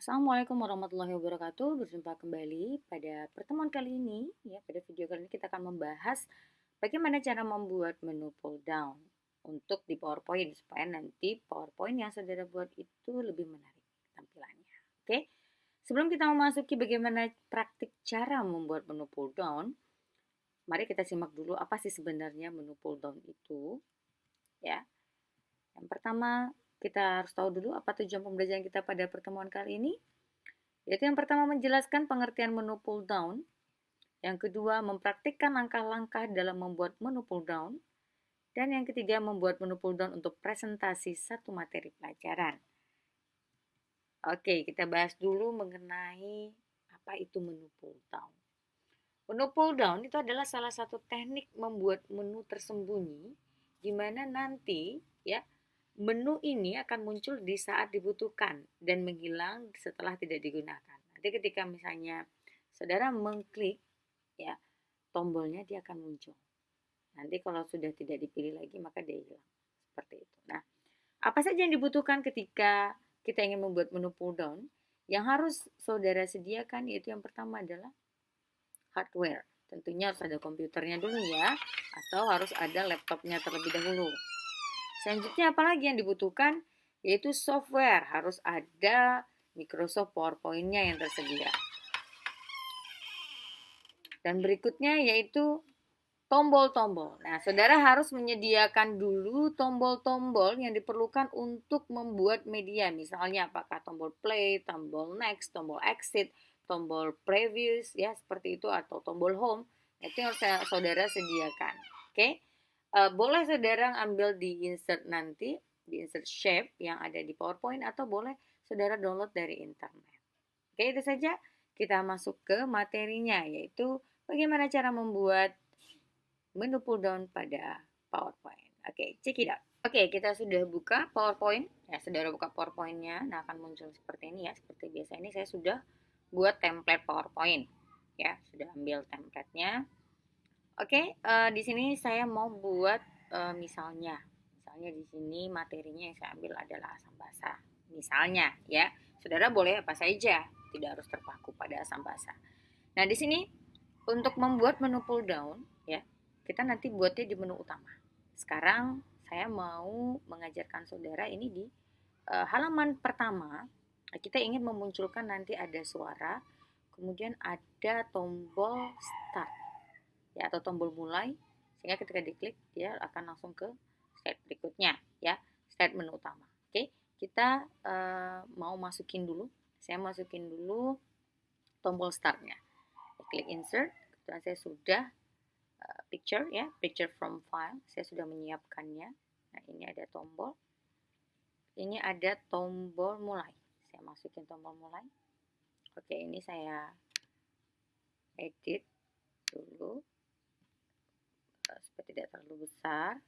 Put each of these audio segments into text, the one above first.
Assalamualaikum warahmatullahi wabarakatuh. Berjumpa kembali pada pertemuan kali ini. Ya, pada video kali ini kita akan membahas bagaimana cara membuat menu pull down untuk di PowerPoint supaya nanti PowerPoint yang saudara buat itu lebih menarik tampilannya. Oke. Sebelum kita memasuki bagaimana praktik cara membuat menu pull down, mari kita simak dulu apa sih sebenarnya menu pull down itu. Ya. Yang pertama, kita harus tahu dulu apa tujuan pembelajaran kita pada pertemuan kali ini. Yaitu yang pertama menjelaskan pengertian menu pull down, yang kedua mempraktikkan langkah-langkah dalam membuat menu pull down, dan yang ketiga membuat menu pull down untuk presentasi satu materi pelajaran. Oke, kita bahas dulu mengenai apa itu menu pull down. Menu pull down itu adalah salah satu teknik membuat menu tersembunyi di mana nanti ya menu ini akan muncul di saat dibutuhkan dan menghilang setelah tidak digunakan. Nanti ketika misalnya saudara mengklik ya tombolnya dia akan muncul. Nanti kalau sudah tidak dipilih lagi maka dia hilang. Seperti itu. Nah, apa saja yang dibutuhkan ketika kita ingin membuat menu pull down? Yang harus saudara sediakan yaitu yang pertama adalah hardware. Tentunya harus ada komputernya dulu ya, atau harus ada laptopnya terlebih dahulu. Selanjutnya apalagi yang dibutuhkan? Yaitu software, harus ada Microsoft PowerPoint-nya yang tersedia. Dan berikutnya yaitu tombol-tombol. Nah, saudara harus menyediakan dulu tombol-tombol yang diperlukan untuk membuat media. Misalnya apakah tombol play, tombol next, tombol exit, tombol previous, ya seperti itu, atau tombol home. Itu yang harus saudara sediakan. Oke, boleh saudara ambil di insert nanti, di insert shape yang ada di PowerPoint, atau boleh saudara download dari internet. Oke, itu saja. Kita masuk ke materinya, yaitu bagaimana cara membuat menu pull down pada PowerPoint. Oke, check it out. Oke, kita sudah buka PowerPoint. Ya, saudara buka PowerPoint-nya. Nah, akan muncul seperti ini ya. Seperti biasa ini saya sudah buat template PowerPoint. Ya, sudah ambil template-nya. Oke, di sini saya mau buat misalnya di sini materinya yang saya ambil adalah asam basa. Misalnya ya, saudara boleh apa saja, tidak harus terpaku pada asam basa. Nah, di sini untuk membuat menu pull down ya, kita nanti buatnya di menu utama. Sekarang saya mau mengajarkan saudara ini di halaman pertama. Kita ingin memunculkan nanti ada suara, kemudian ada tombol start ya atau tombol mulai, sehingga ketika diklik dia akan langsung ke slide berikutnya ya, slide menu utama. Oke, kita mau masukin dulu. Saya masukin dulu tombol startnya. Klik insert. Kebetulan saya sudah picture ya, picture from file. Saya sudah menyiapkannya. Nah, ini ada tombol. Ini ada tombol mulai. Saya masukin tombol mulai. Oke, ini saya edit dulu supaya tidak terlalu besar.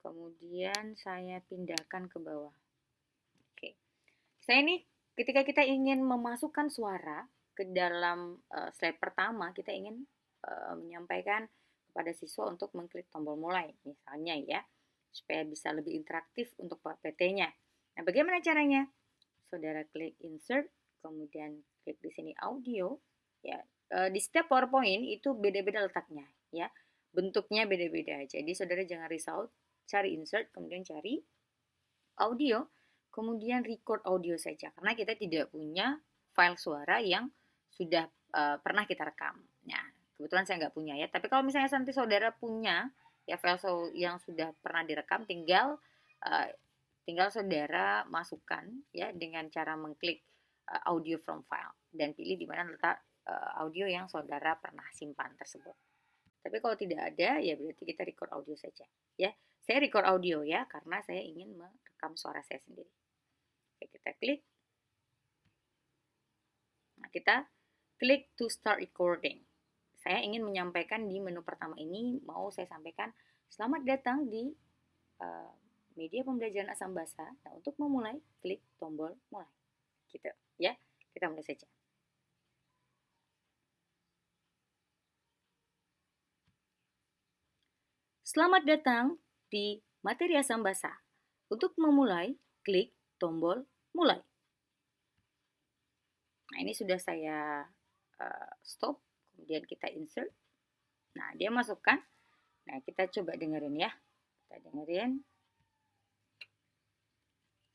Kemudian saya pindahkan ke bawah. Oke. Saya ini ketika kita ingin memasukkan suara ke dalam slide pertama, kita ingin menyampaikan kepada siswa untuk mengklik tombol mulai, misalnya ya, supaya bisa lebih interaktif untuk PPT-nya. Nah, bagaimana caranya? Saudara klik insert, kemudian klik di sini audio, ya. Di setiap PowerPoint itu beda-beda letaknya, ya. Bentuknya beda-beda. Jadi saudara jangan risau, cari insert, kemudian cari audio, kemudian record audio saja, karena kita tidak punya file suara yang sudah pernah kita rekam. Nah, kebetulan saya nggak punya ya, tapi kalau misalnya nanti saudara punya ya file yang sudah pernah direkam, tinggal saudara masukkan ya dengan cara mengklik audio from file dan pilih di mana letak audio yang saudara pernah simpan tersebut. Tapi kalau tidak ada ya berarti kita record audio saja ya. Saya record audio ya karena saya ingin merekam suara saya sendiri. Oke, kita klik. Nah, kita klik to start recording. Saya ingin menyampaikan di menu pertama ini, mau saya sampaikan selamat datang di media pembelajaran asam basa. Nah, untuk memulai, klik tombol mulai. Gitu ya. Kita mulai saja. Selamat datang di materi asam basa. Untuk memulai, klik tombol mulai. Nah, ini sudah saya stop, kemudian kita insert. Nah, dia masukkan. Nah, kita coba dengerin ya. Kita dengerin.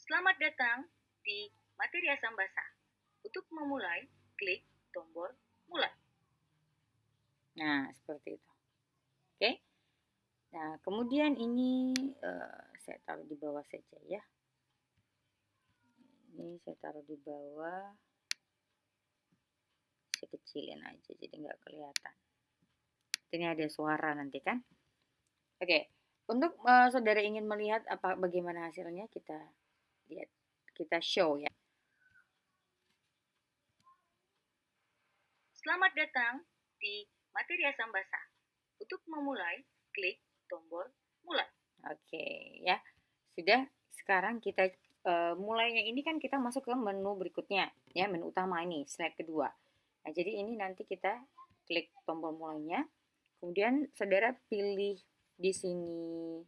Selamat datang di materi asam basa. Untuk memulai, klik tombol mulai. Nah, seperti itu. Oke. Nah, kemudian ini saya taruh di bawah saja ya. Ini saya taruh di bawah. Saya kecilin aja jadi nggak kelihatan. Ini ada suara nanti kan. Oke. Untuk saudara ingin melihat bagaimana hasilnya, kita lihat, kita show ya. Selamat datang di materi asam basa. Untuk memulai, klik tombol mulai. Oke ya. Sudah, sekarang kita mulainya ini kan kita masuk ke menu berikutnya ya, menu utama ini, slide kedua. Nah, jadi ini nanti kita klik tombol mulainya. Kemudian saudara pilih di sini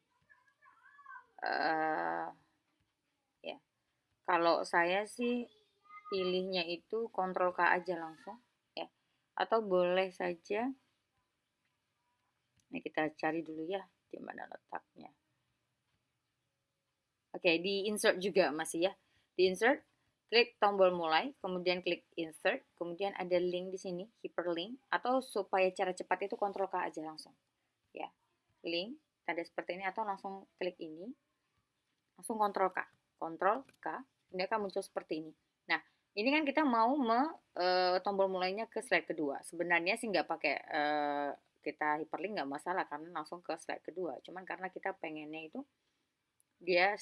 ya. Kalau saya sih pilihnya itu Ctrl K aja langsung ya. Atau boleh saja, nah kita cari dulu ya di mana letaknya. Oke, di insert juga masih ya. Di insert, klik tombol mulai, kemudian klik insert, kemudian ada link di sini, hyperlink, atau supaya cara cepat itu Ctrl K aja langsung. Ya. Link tanda seperti ini, atau langsung klik ini. Langsung Ctrl K. Ctrl K, ini akan muncul seperti ini. Nah, ini kan kita mau tombol mulainya ke slide kedua. Sebenarnya sih nggak pakai kita hyperlink nggak masalah karena langsung ke slide kedua. Cuman karena kita pengennya itu dia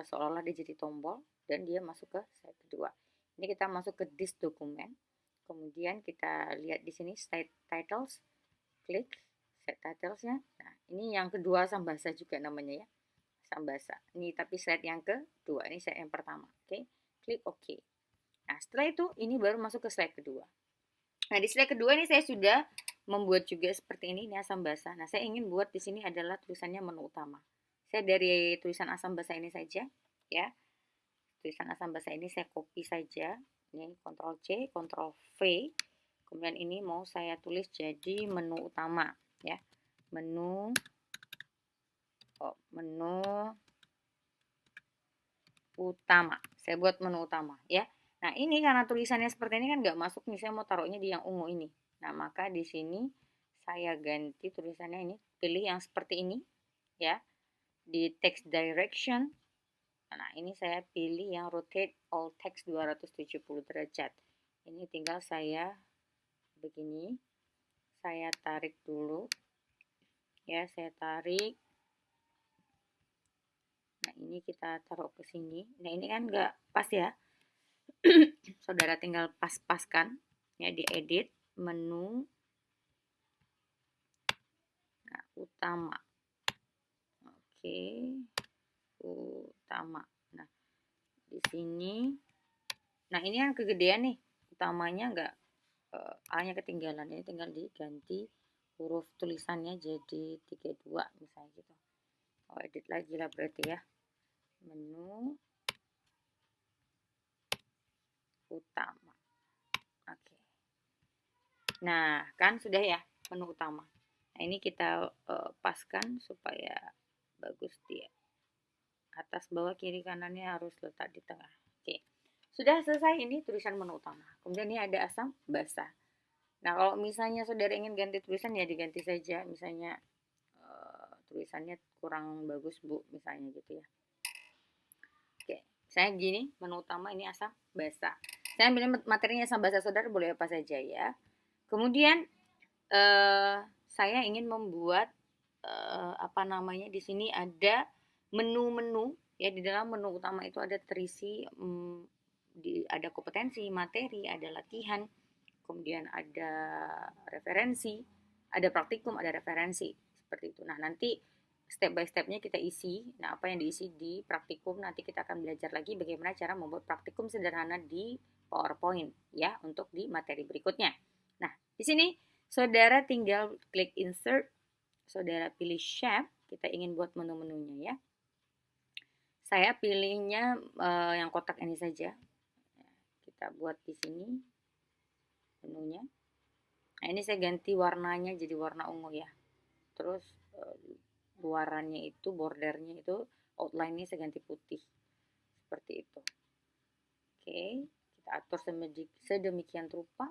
seolah-olah dia jadi tombol dan dia masuk ke slide kedua. Ini kita masuk ke this dokumen. Kemudian kita lihat di sini slide titles. Klik slide titlesnya. Nah, ini yang kedua Sambasa juga namanya ya. Sambasa. Ini tapi slide yang kedua. Ini slide yang pertama. Oke. Klik OK. Nah, setelah itu ini baru masuk ke slide kedua. Nah, di slide kedua ini saya sudah membuat juga seperti ini asam basa. Nah, saya ingin buat di sini adalah tulisannya menu utama. Saya dari tulisan asam basa ini saja ya. Tulisan asam basa ini saya copy saja. Ini Ctrl C, Ctrl V. Kemudian ini mau saya tulis jadi menu utama ya. Menu utama. Saya buat menu utama ya. Nah, ini karena tulisannya seperti ini kan nggak masuk nih, saya mau taruhnya di yang ungu ini. Nah, maka di sini saya ganti tulisannya ini, pilih yang seperti ini ya. Di text direction. Nah, ini saya pilih yang rotate all text 270 derajat. Ini tinggal saya begini. Saya tarik dulu. Ya, saya tarik. Nah, ini kita taruh ke sini. Nah, ini kan nggak pas ya. Saudara tinggal pas-paskan ya, di edit menu. Nah, utama. Oke. Utama. Nah, di sini. Nah, ini yang kegedean nih. Utamanya nggak A-nya ketinggalan. Ini tinggal diganti huruf tulisannya jadi 32 misalnya gitu. Oh, edit lagi lah berarti ya. Menu utama. Oke. Nah, kan sudah ya menu utama. Nah, ini kita paskan supaya bagus dia. Atas, bawah, kiri, kanannya harus letak di tengah. Oke. Sudah selesai ini tulisan menu utama. Kemudian ini ada asam basa. Nah, kalau misalnya saudara ingin ganti tulisan ya diganti saja. Misalnya tulisannya kurang bagus Bu, misalnya gitu ya. Oke, misalnya gini, menu utama ini asam basa. Saya ambil materinya asam basa, saudara boleh apa saja ya. Kemudian saya ingin membuat di sini ada menu-menu ya. Di dalam menu utama itu ada terisi ada kompetensi, materi, ada latihan, kemudian ada referensi, ada praktikum, ada referensi seperti itu. Nah, nanti step by stepnya kita isi. Nah, apa yang diisi di praktikum nanti kita akan belajar lagi bagaimana cara membuat praktikum sederhana di PowerPoint ya untuk di materi berikutnya. Nah, di sini saudara tinggal klik insert, saudara pilih shape, kita ingin buat menu-menunya ya. Saya pilihnya yang kotak ini saja. Kita buat di sini. menunya. Nah, ini saya ganti warnanya jadi warna ungu ya. Terus luarannya itu, bordernya itu, outline-nya saya ganti putih. Seperti itu. Oke, kita atur sedemikian rupa.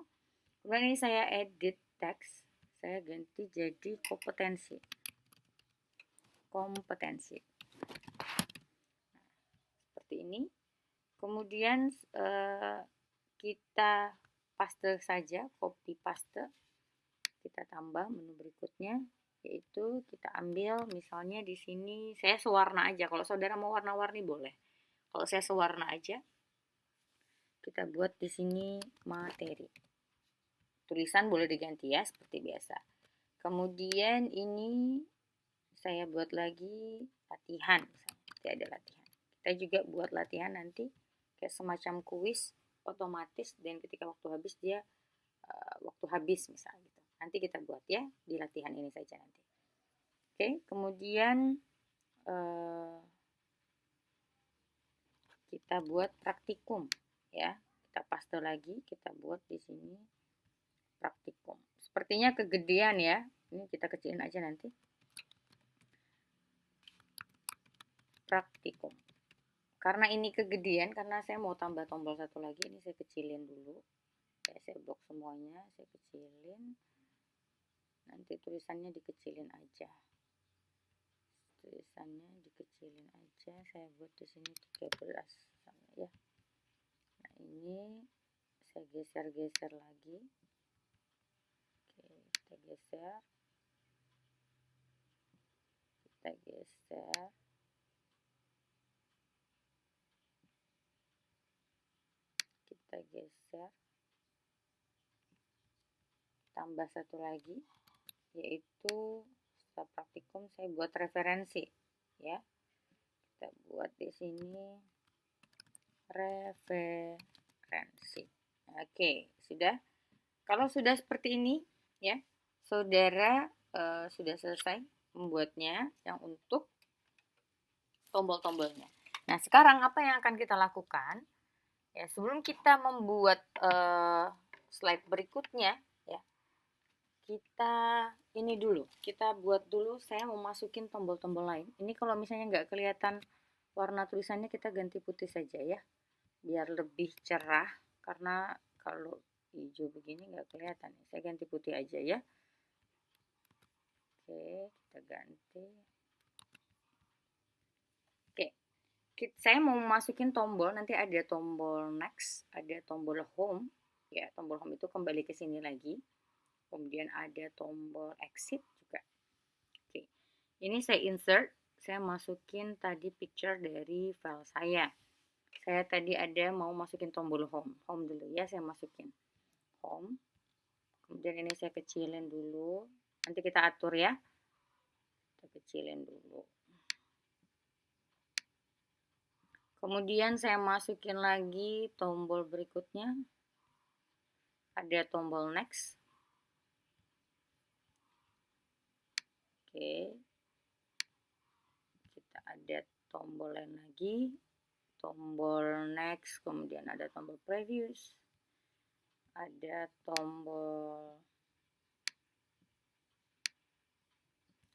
Kemudian ini saya edit teks. Saya ganti jadi kompetensi. Kompetensi. Seperti ini. Kemudian kita paste saja, copy paste. Kita tambah menu berikutnya, yaitu kita ambil misalnya di sini saya sewarna aja. Kalau saudara mau warna-warni boleh. Kalau saya sewarna aja, kita buat di sini materi. Tulisan boleh diganti ya seperti biasa. Kemudian ini saya buat lagi latihan, misalnya. Nanti ada latihan. Kita juga buat latihan nanti kayak semacam kuis otomatis, dan ketika waktu habis dia waktu habis misalnya gitu. Nanti kita buat ya di latihan ini saja nanti. Oke, kemudian kita buat praktikum ya. Kita paste lagi, kita buat di sini praktikum. Sepertinya kegedean ya. Ini kita kecilin aja nanti. Praktikum. Karena ini kegedean, karena saya mau tambah tombol satu lagi, ini saya kecilin dulu. Saya blok semuanya, saya kecilin. Nanti tulisannya dikecilin aja. Tulisannya dikecilin aja. Saya buat di sini 13 sama ya. Nah, ini saya geser-geser lagi. Oke, kita geser. Kita geser. Kita geser. Tambah satu lagi, yaitu setelah praktikum saya buat referensi ya. Kita buat di sini referensi. Oke, sudah. Kalau sudah seperti ini ya, saudara sudah selesai membuatnya yang untuk tombol-tombolnya. Nah, sekarang apa yang akan kita lakukan? Ya, sebelum kita membuat slide berikutnya ya, kita ini dulu, kita buat dulu. Saya mau masukin tombol-tombol lain. Ini kalau misalnya nggak kelihatan warna tulisannya, kita ganti putih saja ya, biar lebih cerah. Karena kalau hijau begini nggak kelihatan. Saya ganti putih aja ya. Oke, kita ganti. Oke, saya mau masukin tombol. Nanti ada tombol next, ada tombol home. Ya, tombol home itu kembali ke sini lagi. Kemudian ada tombol exit juga. Oke, ini saya insert. Saya masukin tadi picture dari file saya. Saya tadi ada mau masukin tombol home. Home dulu ya, saya masukin home. Kemudian ini saya kecilin dulu. Nanti kita atur ya. Kita kecilin dulu. Kemudian saya masukin lagi tombol berikutnya. Ada tombol next. Oke. Kita ada tombol lain lagi. Tombol next, kemudian ada tombol previous. Ada tombol,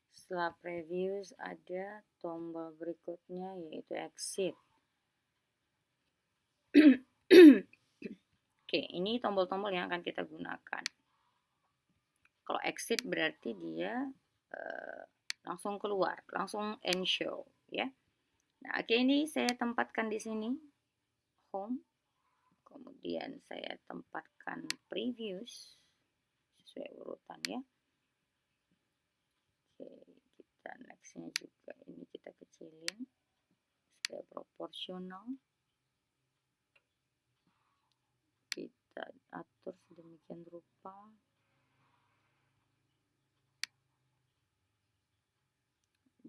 setelah previous ada tombol berikutnya yaitu exit. Oke, ini tombol-tombol yang akan kita gunakan. Kalau exit berarti dia langsung keluar, langsung end show ya. Nah, oke, ini saya tempatkan di sini home. Kemudian saya tempatkan previous sesuai urutan ya. Oke, kita nextnya juga ini kita kecilin supaya proporsional. Kita atur sedemikian rupa.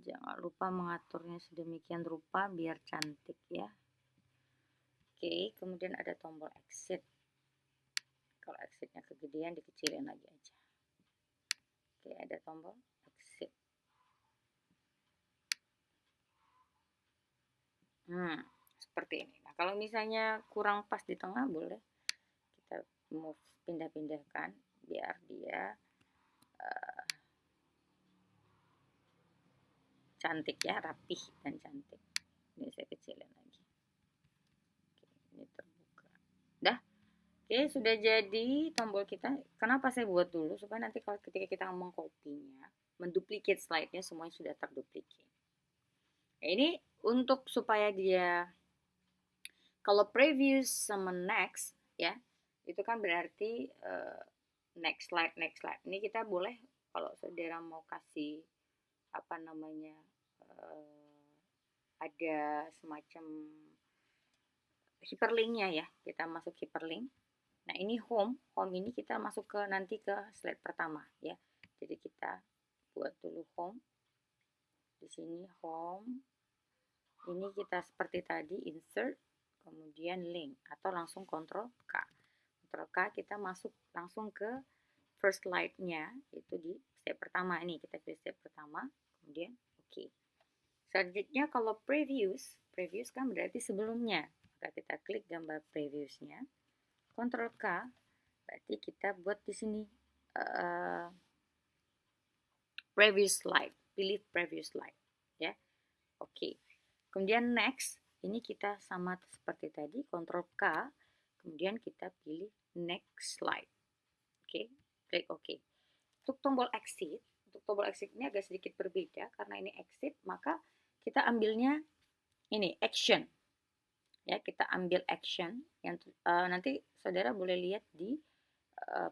Jangan lupa mengaturnya sedemikian rupa biar cantik ya. Oke, kemudian ada tombol exit. Kalau exitnya kegedean, dikecilin lagi aja. Oke, ada tombol exit. Seperti ini. Nah, kalau misalnya kurang pas di tengah, boleh kita move, pindah-pindahkan biar dia cantik ya, rapih dan cantik. Ini saya kecilin lagi. Oke, ini terbuka. Dah. Oke, sudah jadi tombol kita. Kenapa saya buat dulu? Supaya nanti kalau ketika kita mengcopy-nya, menduplicate slide-nya semuanya sudah terduplicate. Nah, ini untuk supaya dia, kalau previous sama next ya, itu kan berarti next slide. Ini kita boleh kalau saudara mau kasih apa namanya, ada semacam hyperlinknya ya, kita masuk hyperlink. Nah, ini home ini kita masuk ke nanti ke slide pertama ya. Jadi kita buat dulu home. Di sini home. Ini kita seperti tadi insert, kemudian link atau langsung Ctrl K. Ctrl K kita masuk langsung ke first slide-nya, itu di step pertama. Ini kita pilih step pertama, kemudian oke. Selanjutnya kalau previous kan berarti sebelumnya. Maka kita klik gambar previousnya. Ctrl K, berarti kita buat di sini previous slide, pilih previous slide ya. Oke. Kemudian next, ini kita sama seperti tadi, Ctrl K, kemudian kita pilih next slide. Oke, klik oke. Untuk tombol exit ini agak sedikit berbeda karena ini exit, maka kita ambilnya ini action. Ya, kita ambil action yang nanti saudara boleh lihat di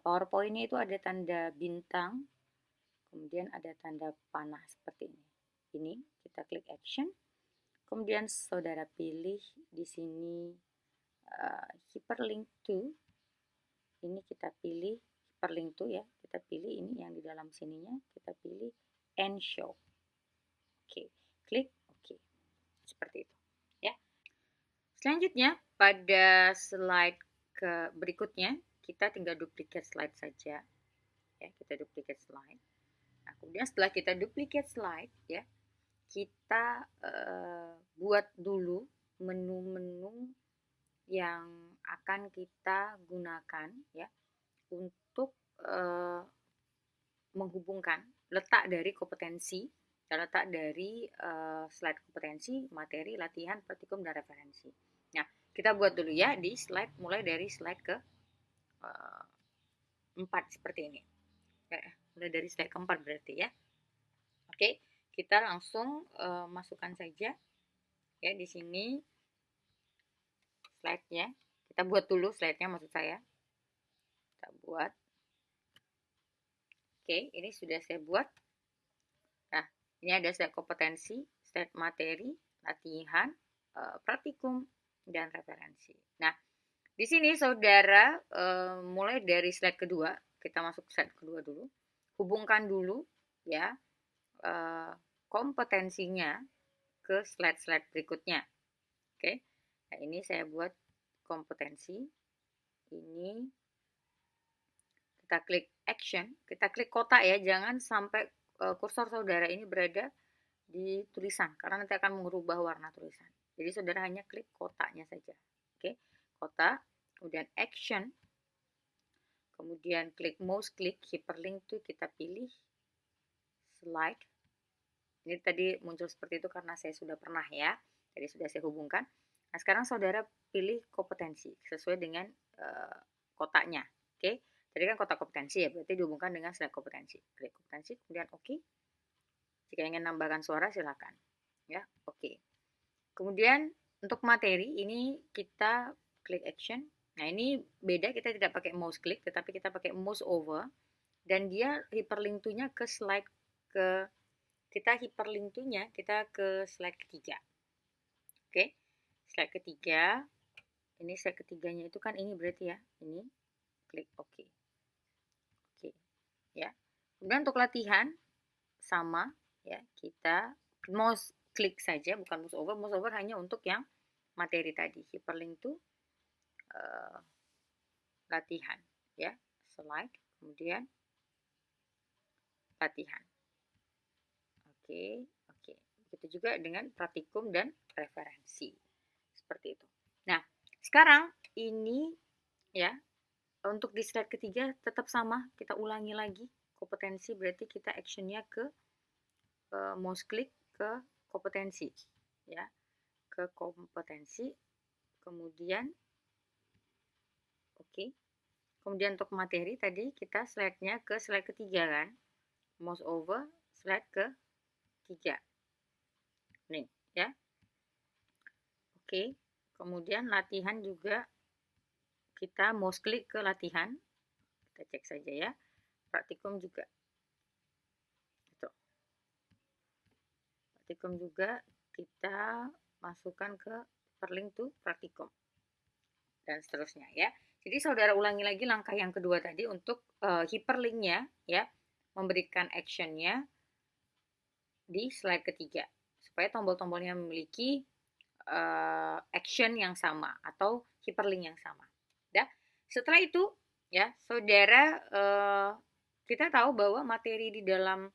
PowerPoint-nya itu ada tanda bintang, kemudian ada tanda panah seperti ini. Ini kita klik action, kemudian saudara pilih di sini hyperlink to. Ini kita pilih hyperlink to ya, kita pilih ini yang di dalam sininya, kita pilih end show. Oke, klik oke. Seperti itu ya. Selanjutnya pada slide berikutnya kita tinggal duplicate slide saja ya, kita duplicate slide. Nah, kemudian setelah kita duplicate slide ya, kita buat dulu menu-menu yang akan kita gunakan ya untuk menghubungkan letak dari kompetensi, letak dari slide kompetensi, materi, latihan, praktikum, dan referensi. Nah, kita buat dulu ya di slide, mulai dari slide ke 4 seperti ini. Mulai dari slide keempat berarti ya. Oke, kita langsung masukkan saja ya di sini slide-nya. Kita buat dulu slide-nya maksud saya. Kita buat. Oke, ini sudah saya buat. Nah, ini ada slide kompetensi, slide materi, latihan, praktikum, dan referensi. Nah, di sini saudara mulai dari slide kedua, kita masuk slide kedua dulu. Hubungkan dulu ya kompetensinya ke slide-slide berikutnya. Oke. Nah, ini saya buat kompetensi. Ini kita klik action, kita klik kotak ya, jangan sampai kursor saudara ini berada di tulisan karena nanti akan merubah warna tulisan. Jadi saudara hanya klik kotaknya saja. Oke, kotak, kemudian action, kemudian klik mouse click hyperlink to, kita pilih slide. Ini tadi muncul seperti itu karena saya sudah pernah ya, jadi sudah saya hubungkan. Nah, sekarang saudara pilih kompetensi sesuai dengan kotaknya. Oke. Tadi kan kotak kompetensi ya, berarti dihubungkan dengan slide kompetensi. Klik kompetensi, kemudian oke. Jika ingin nambahkan suara silakan. Ya, oke. Kemudian untuk materi ini kita klik action. Nah, ini beda, kita tidak pakai mouse click tetapi kita pakai mouse over dan dia hyperlink to-nya ke slide kita hyperlink to-nya kita ke slide ketiga. Oke. Slide ketiga. Ini slide ketiganya itu kan ini berarti ya. Ini klik oke. Ya. Kemudian untuk latihan sama ya, kita mouse klik saja, bukan mouse over. Mouse over hanya untuk yang materi tadi, hyperlink to latihan ya, slide kemudian latihan. Oke. Begitu juga dengan praktikum dan referensi. Seperti itu. Nah, sekarang ini ya Untuk di slide ketiga tetap sama, kita ulangi lagi kompetensi, berarti kita actionnya ke mouse click ke kompetensi ya, ke kompetensi, kemudian oke. Kemudian untuk materi tadi kita slide-nya ke slide ketiga kan, mouse over slide ke 3 nih ya. Oke, kemudian latihan juga kita mouse klik ke latihan, kita cek saja ya, praktikum juga itu. Praktikum juga kita masukkan ke perlink to praktikum dan seterusnya ya. Jadi saudara ulangi lagi langkah yang kedua tadi untuk hyperlinknya ya, memberikan actionnya di slide ketiga supaya tombol-tombolnya memiliki action yang sama atau hyperlink yang sama. Ya. Setelah itu ya saudara kita tahu bahwa materi di dalam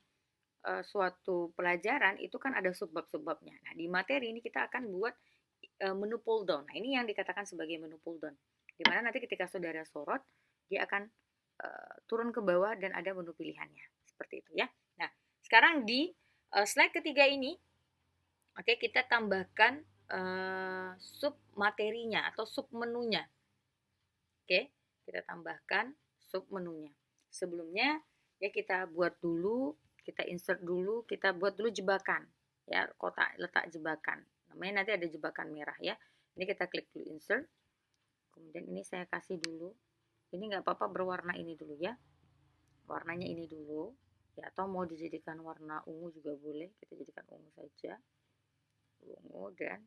suatu pelajaran itu kan ada subbab-subbabnya. Nah di materi ini kita akan buat menu pull down. Nah ini yang dikatakan sebagai menu pull down. Dimana nanti ketika saudara sorot dia akan turun ke bawah dan ada menu pilihannya seperti itu ya. Nah sekarang di slide ketiga ini, oke, kita tambahkan sub materinya atau sub menunya. Oke, kita tambahkan sub menunya. Sebelumnya ya kita buat dulu, kita insert dulu, kita buat dulu jebakan ya, kotak letak jebakan. Namanya nanti ada jebakan merah ya. Ini kita klik dulu insert. Kemudian ini saya kasih dulu. Ini nggak apa-apa berwarna ini dulu ya. Warnanya ini dulu. Ya, atau mau dijadikan warna ungu juga boleh. Kita jadikan ungu saja. Ungu dan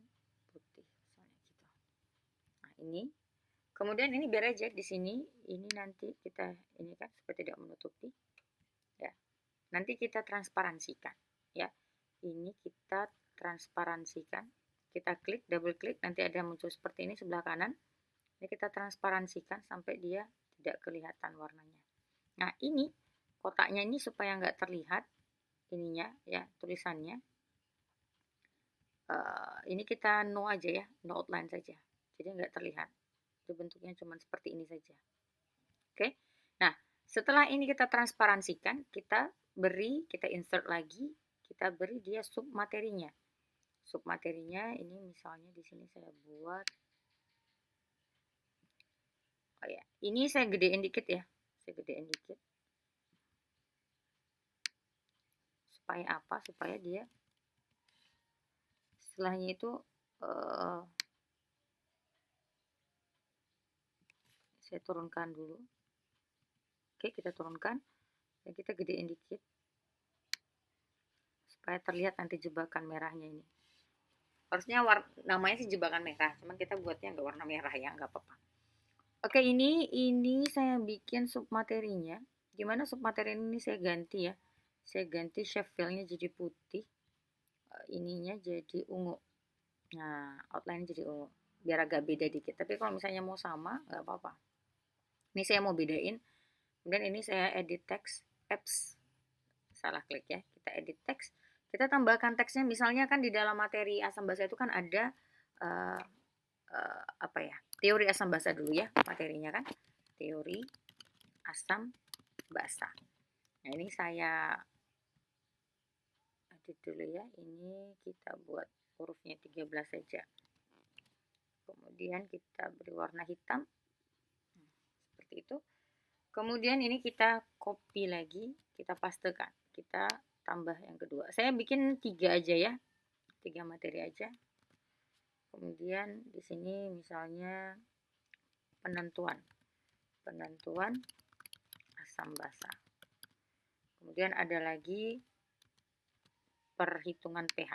putih misalnya gitu. Nah, ini. Kemudian ini biar aja di sini. Ini nanti kita ini kan supaya tidak menutupi. Ya. Nanti kita transparansikan ya. Ini kita transparansikan. Kita klik, double klik, nanti ada muncul seperti ini sebelah kanan. Ini kita transparansikan sampai dia tidak kelihatan warnanya. Nah ini kotaknya ini supaya nggak terlihat ininya ya, tulisannya. Ini kita no aja ya, no outline saja. Jadi nggak terlihat. Itu bentuknya cuma seperti ini saja. Oke. Nah setelah ini kita transparansikan, kita beri, kita insert lagi, kita beri dia sub materinya. Sub materinya ini misalnya di sini saya buat. Oh ya, ini saya gedein dikit ya. Saya gedein dikit. Supaya apa? Supaya dia setelahnya itu saya turunkan dulu. Oke, kita turunkan dan kita gedein dikit supaya terlihat nanti jebakan merahnya ini. Harusnya namanya sih jebakan merah, cuman kita buatnya nggak warna merah ya, nggak apa-apa. Oke, ini saya bikin submaterinya. Gimana submateri ini saya ganti ya? Saya ganti shape fill-nya jadi putih, ininya jadi ungu. Nah, outline jadi ungu, biar agak beda dikit. Tapi kalau misalnya mau sama, nggak apa-apa. Ini saya mau bedain. Kemudian ini saya edit text, apps. Salah klik ya. Kita edit text. Kita tambahkan teksnya. Misalnya kan di dalam materi asam basa itu kan ada apa ya? Teori asam basa dulu ya materinya kan. Teori asam basa. Nah, ini saya edit dulu ya. Ini kita buat hurufnya 13 saja. Kemudian kita beri warna hitam. Seperti itu. Kemudian ini kita copy lagi, kita pastekan. Kita tambah yang kedua. Saya bikin 3 aja ya. 3 materi aja. Kemudian di sini misalnya penentuan asam basa. Kemudian ada lagi perhitungan pH.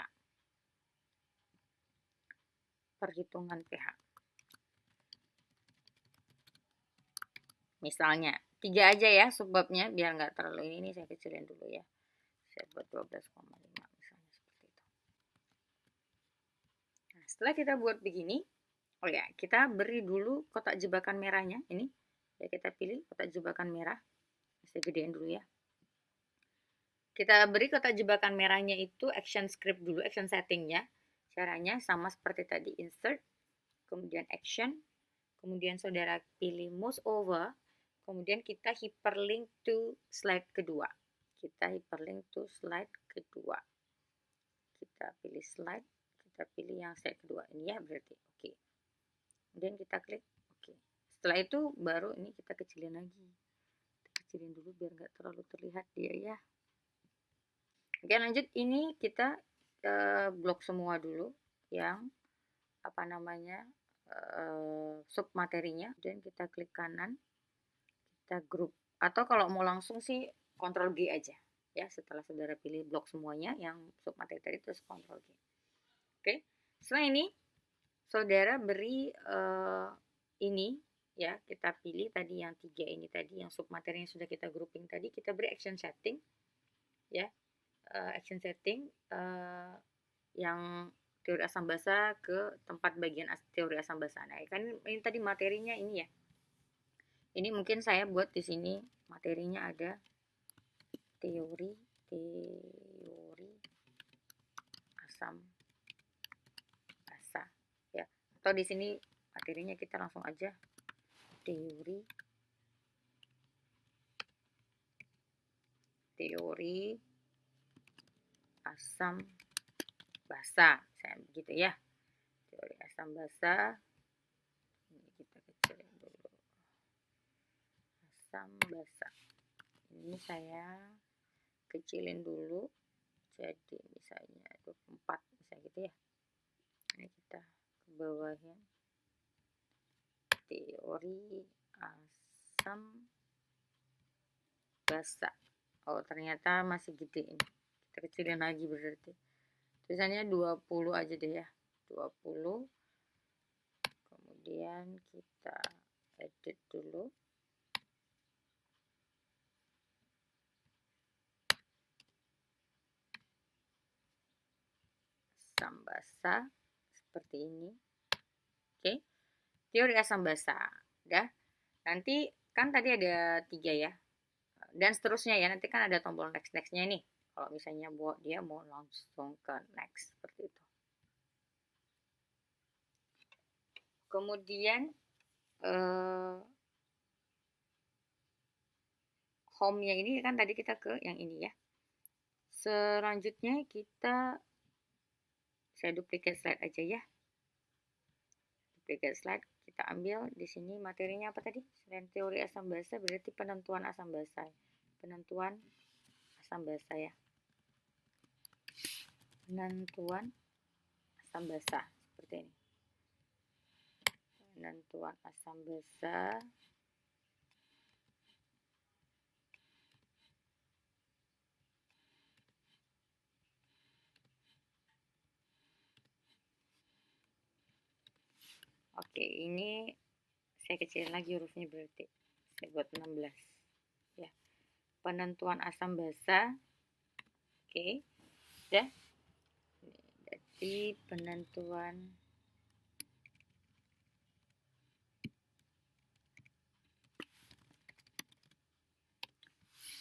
Misalnya 3 aja ya subbabnya biar nggak terlalu ini saya kecilin dulu ya. Saya buat 12,5 misalnya seperti itu. Nah, setelah kita buat begini, oh ya, kita beri dulu kotak jebakan merahnya ini. Ya, kita pilih kotak jebakan merah. Saya gedein dulu ya. Kita beri kotak jebakan merahnya itu action script dulu, action settingnya. Caranya sama seperti tadi, insert, kemudian action, kemudian saudara pilih mouse over, kemudian kita hyperlink to slide kedua. Kita hyperlink to slide kedua. Kita pilih slide, kita pilih yang slide kedua ini ya berarti. Oke. Kemudian kita klik oke. Setelah itu baru ini kita kecilin lagi. Kita kecilin dulu biar nggak terlalu terlihat dia ya. Oke, lanjut ini kita blok semua dulu yang apa namanya sub materinya, dan kita klik kanan, kita grup, atau kalau mau langsung sih Ctrl G aja ya. Setelah saudara pilih blok semuanya yang sub materi tadi, terus Ctrl G. Oke, setelah ini saudara beri ini ya, kita pilih tadi yang 3 ini tadi, yang sub materi yang sudah kita grouping tadi, kita beri action setting ya. Action setting yang teori asam basa ke tempat bagian teori asam basa. Nah, kan ini tadi materinya ini ya. Ini mungkin saya buat di sini materinya ada teori asam basa ya. Atau di sini materinya kita langsung aja teori asam basa, saya begitu ya. Teori asam basa. Ini kita kecilin dulu. Asam basa. Ini saya kecilin dulu. Jadi misalnya 24 misalnya gitu ya. Ini kita ke bawahnya. Teori asam basa. Oh, ternyata masih gede ini. Kita kecilin lagi berarti. Tulisannya 20 aja deh ya. 20. Kemudian kita edit dulu. Asam basa seperti ini. Oke. Teori asam basa. Udah. Nanti kan tadi ada 3 ya. Dan seterusnya ya. Nanti kan ada tombol next-nya nih. Kalau misalnya buat dia mau langsung ke next seperti itu. Kemudian home-nya ini kan tadi kita ke yang ini ya. Selanjutnya saya duplicate slide aja ya. Duplicate slide, kita ambil di sini materinya apa tadi? Selain teori asam basa berarti penentuan asam basa. Penentuan asam basa ya. Penentuan asam basa seperti ini. Penentuan asam basa. Oke, ini saya kecilin lagi hurufnya berarti. Saya buat 16 ya. Penentuan asam basa. Oke. Udah. Jadi penentuan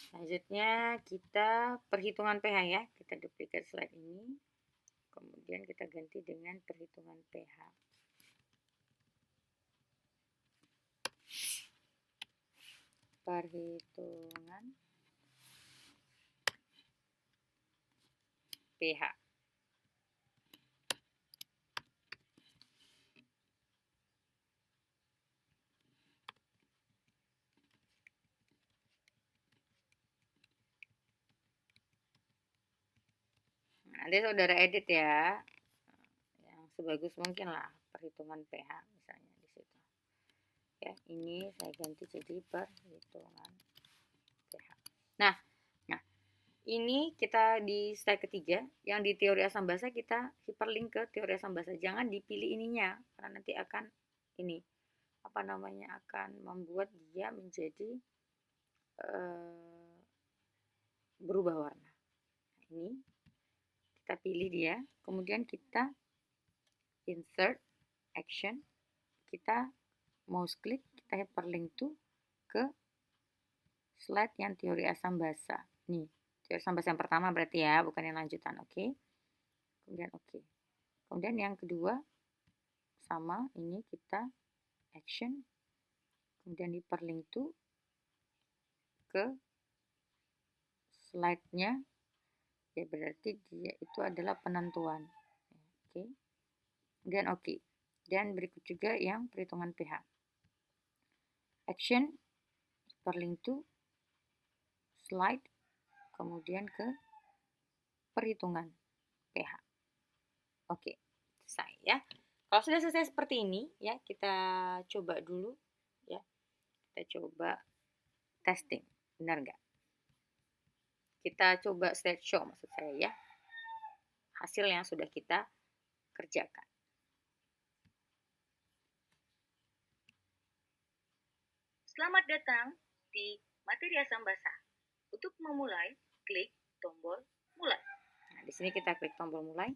selanjutnya kita perhitungan pH ya. Kita duplicate slide ini. Kemudian kita ganti dengan perhitungan pH. Perhitungan pH. Nanti saudara edit ya, yang sebagus mungkin lah perhitungan pH misalnya di situ. Ya, ini saya ganti jadi perhitungan pH. Nah, ini kita di slide ketiga, yang di teori asam basa kita hyperlink ke teori asam basa. Jangan dipilih ininya, karena nanti akan ini apa namanya akan membuat dia menjadi berubah warna. Ini kita pilih dia, kemudian kita insert action, kita mouse klik, kita hyperlink to ke slide yang teori asam basa. Nih, teori asam basa yang pertama berarti ya, bukan yang lanjutan. Oke. Kemudian oke. Kemudian yang kedua sama, ini kita action, kemudian hyperlink to ke slide-nya, ya berarti dia itu adalah penentuan. Oke. Kemudian oke. Dan berikut juga yang perhitungan pH. Action, perlink to, slide, kemudian ke perhitungan pH. Oke, selesai ya. Kalau sudah selesai seperti ini ya, kita coba dulu ya. Kita coba testing, benar nggak? Kita coba slideshow maksud saya ya. Hasil yang sudah kita kerjakan. Selamat datang di materi asam basah. Untuk memulai, klik tombol mulai. Nah, di sini kita klik tombol mulai.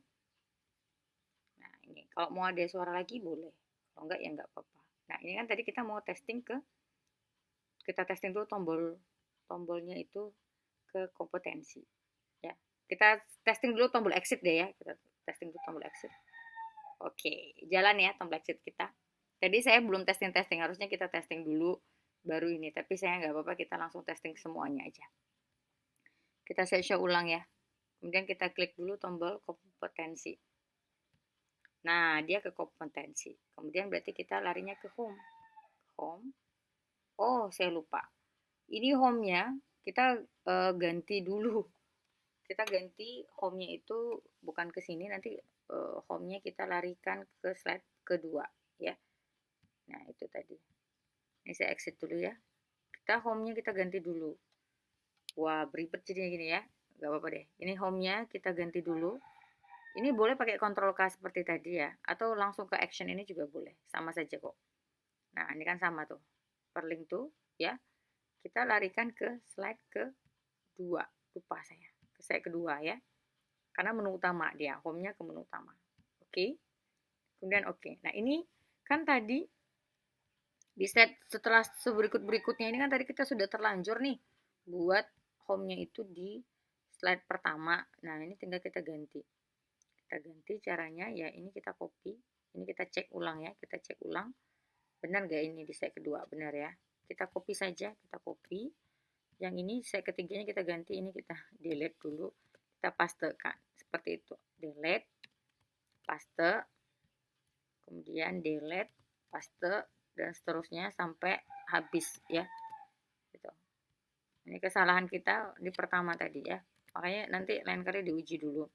Nah, ini kalau mau ada suara lagi boleh. Kalau enggak ya enggak apa-apa. Nah, ini kan tadi kita mau testing kita testing dulu tombolnya itu ke kompetensi. Ya. Kita testing dulu tombol exit deh ya. Kita testing dulu tombol exit. Oke, jalan ya tombol exit kita. Tadi saya belum testing, harusnya kita testing dulu baru ini. Tapi saya nggak apa-apa, kita langsung testing semuanya aja. Kita show ulang ya. Kemudian kita klik dulu tombol kompetensi. Nah, dia ke kompetensi. Kemudian berarti kita larinya ke home. Home. Oh, saya lupa. Ini home-nya kita ganti dulu. Kita ganti home-nya itu bukan ke sini, nanti home-nya kita larikan ke slide kedua ya. Nah, itu tadi. Ini saya exit dulu ya. Kita home-nya kita ganti dulu. Wah, beribet jadinya gini ya. Gak apa-apa deh. Ini home-nya kita ganti dulu. Ini boleh pakai Ctrl K seperti tadi ya. Atau langsung ke action ini juga boleh. Sama saja kok. Nah, ini kan sama tuh. Perlink tuh ya. Kita larikan ke slide kedua. Lupa saya. Ke slide kedua ya. Karena menu utama dia. Home-nya ke menu utama. Oke. Kemudian oke. Nah, ini kan tadi di slide setelah berikutnya ini kan tadi kita sudah terlanjur nih buat home-nya itu di slide pertama. Nah, ini tinggal kita ganti. Kita ganti caranya ya, ini kita copy, ini kita cek ulang ya, kita cek ulang. Benar nggak ini di slide kedua? Benar ya. Kita copy saja, kita copy. Yang ini slide ketiganya kita ganti, ini kita delete dulu. Kita pastekan seperti itu. Delete, paste, kemudian delete, paste, dan seterusnya sampai habis ya. Gitu. Ini kesalahan kita di pertama tadi ya. Makanya nanti lain kali diuji dulu.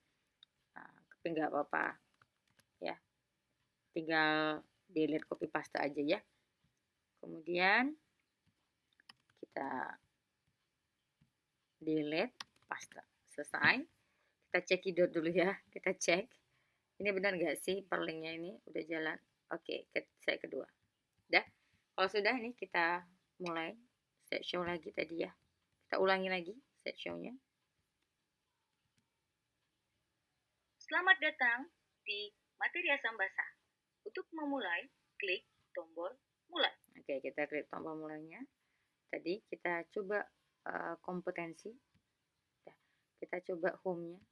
Nah, tapi nggak apa-apa ya. Tinggal delete copy paste aja ya. Kemudian kita delete paste. Selesai. Kita cekidot dulu ya. Kita cek. Ini benar nggak sih perlinknya ini udah jalan? Oke, saya kedua. Udah. Kalau sudah ini kita mulai set show lagi tadi ya. Kita ulangi lagi set show-nya. Selamat datang di materi asam basah. Untuk memulai, klik tombol mulai. Oke, kita klik tombol mulainya. Tadi kita coba kompetensi. Kita coba home-nya.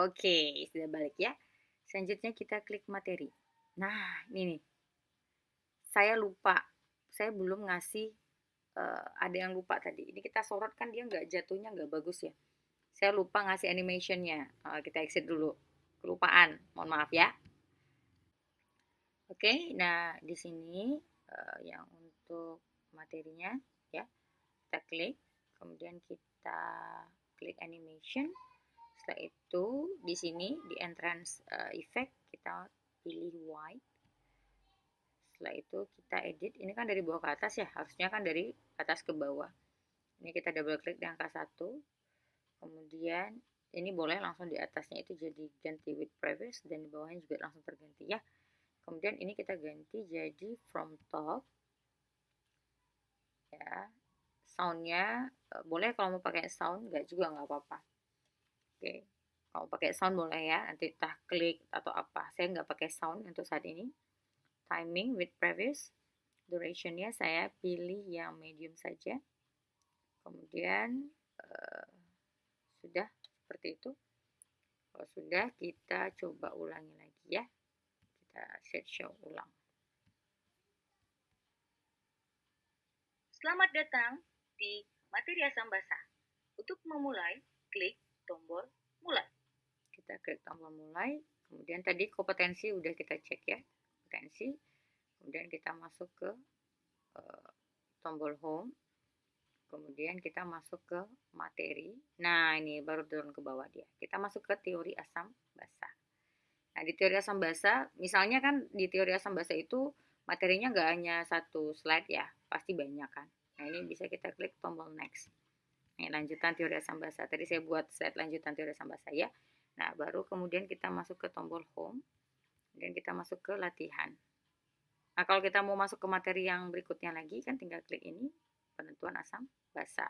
Oke, sudah balik ya. Selanjutnya kita klik materi. Nah, ini nih. Saya lupa. Saya belum ngasih, ada yang lupa tadi. Ini kita sorot kan dia jatuhnya nggak bagus ya. Saya lupa ngasih animation-nya. Kita exit dulu. Kelupaan, mohon maaf ya. Oke, nah di sini yang untuk materinya ya, kita klik, kemudian kita klik animation. Setelah itu di sini di entrance effect kita pilih white. Setelah itu kita edit. Ini kan dari bawah ke atas ya, harusnya kan dari atas ke bawah. Ini kita double klik di angka 1. Kemudian ini boleh langsung di atasnya itu jadi ganti with previous, dan di bawahnya juga langsung terganti ya. Kemudian ini kita ganti jadi from top ya. Soundnya boleh, kalau mau pakai sound nggak juga nggak apa-apa. Oke, kalau pakai sound boleh ya, nanti kita klik atau apa. Saya nggak pakai sound untuk saat ini. Timing with previous, durationnya saya pilih yang medium saja. Kemudian sudah seperti itu. Kalau sudah, kita coba ulangi lagi ya. Kita set show ulang. Selamat datang di materi asam basa. Untuk memulai, klik tombol mulai. Kita klik tombol mulai, kemudian tadi kompetensi udah kita cek ya, kompetensi. Kemudian kita masuk ke tombol home, kemudian kita masuk ke materi. Nah, ini baru turun ke bawah dia. Kita masuk ke teori asam basa. Nah, di teori asam basa, misalnya kan di teori asam basa itu materinya nggak hanya satu slide ya, pasti banyak kan. Nah, ini bisa kita klik tombol next. Ini lanjutan teori asam basa. Tadi saya buat slide lanjutan teori asam basa ya. Nah, baru kemudian kita masuk ke tombol home, dan kita masuk ke latihan. Nah, kalau kita mau masuk ke materi yang berikutnya lagi, kan tinggal klik ini, penentuan asam basa.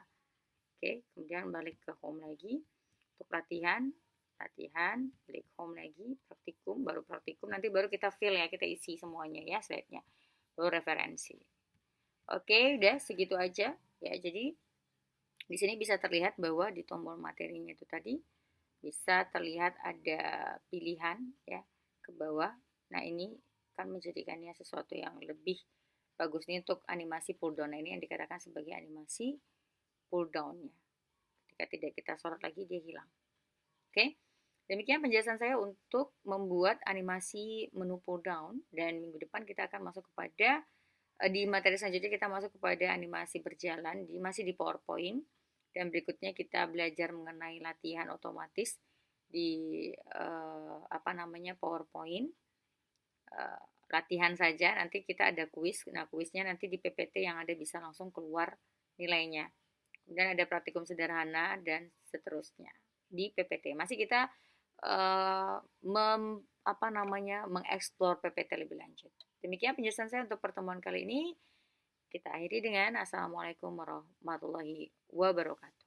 Oke, kemudian balik ke home lagi, untuk latihan, klik home lagi, praktikum, baru praktikum, nanti baru kita fill ya, kita isi semuanya ya slide-nya, baru referensi. Oke, udah segitu aja ya. Jadi di sini bisa terlihat bahwa di tombol materinya itu tadi bisa terlihat ada pilihan ya ke bawah. Nah, ini kan menjadikannya sesuatu yang lebih bagus nih untuk animasi pull down. Nah, ini yang dikatakan sebagai animasi pull down-nya. Ketika tidak kita sorot lagi, dia hilang. Oke, demikian penjelasan saya untuk membuat animasi menu pull down, dan minggu depan kita akan masuk kepada di materi selanjutnya kita masuk kepada animasi berjalan, masih di PowerPoint, dan berikutnya kita belajar mengenai latihan otomatis di PowerPoint. Latihan saja, nanti kita ada kuis. Nah, kuisnya nanti di PPT yang ada bisa langsung keluar nilainya. Kemudian ada praktikum sederhana dan seterusnya di PPT. Masih kita mengeksplor PPT lebih lanjut. Demikian penjelasan saya untuk pertemuan kali ini. Kita akhiri dengan Assalamualaikum warahmatullahi wabarakatuh.